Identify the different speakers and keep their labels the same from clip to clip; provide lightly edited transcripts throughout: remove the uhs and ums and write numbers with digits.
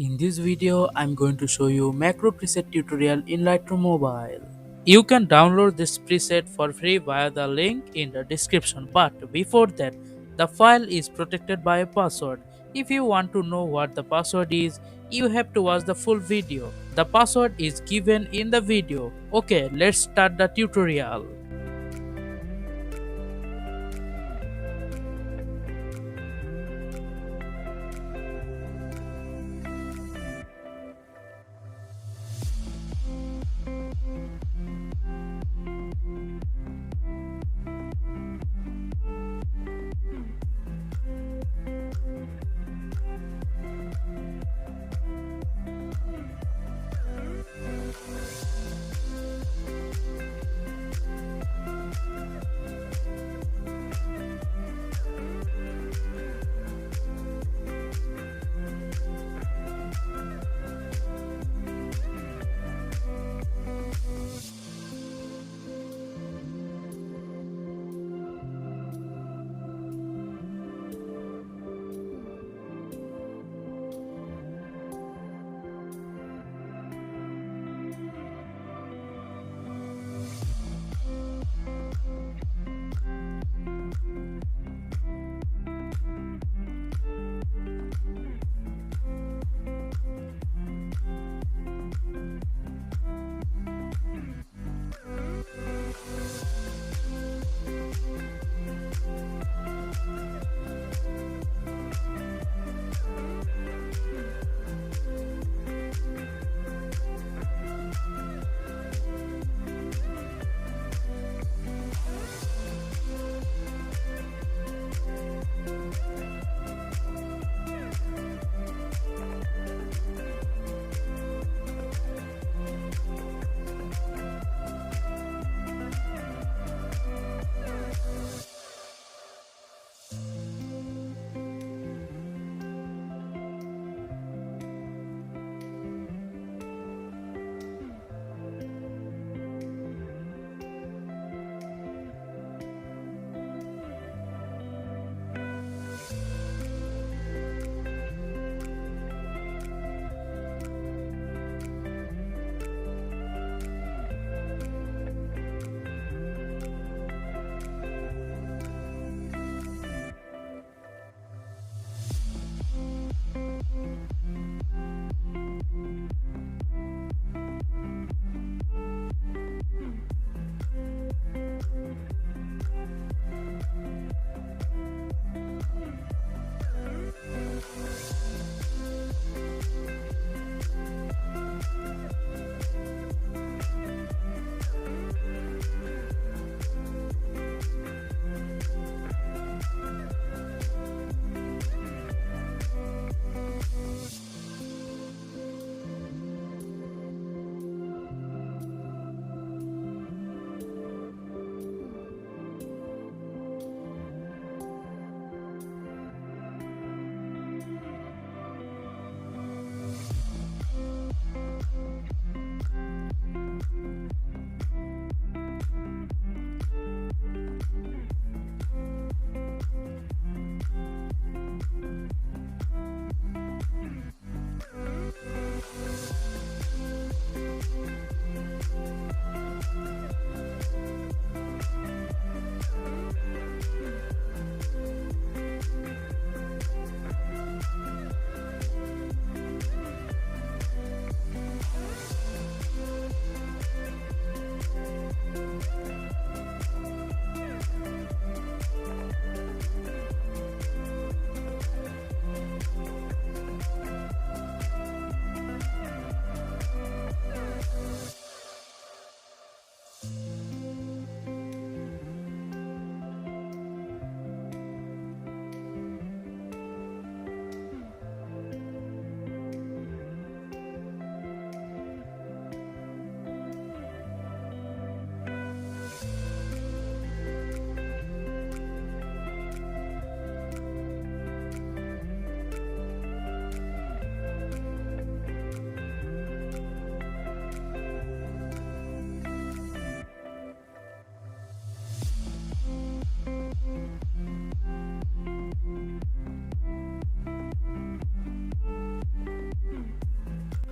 Speaker 1: In this video, I'm going to show you macro preset tutorial in Lightroom Mobile. You can download this preset for free via the link in the description, but before that, the file is protected by a password. If you want to know what the password is, you have to watch the full video. The password is given in the video. Okay, let's start the tutorial.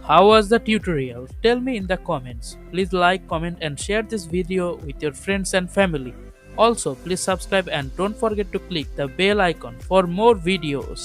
Speaker 1: How was the tutorial? Tell me in the comments. Please like, comment and share this video with your friends and family. Also, please subscribe and don't forget to click the bell icon for more videos.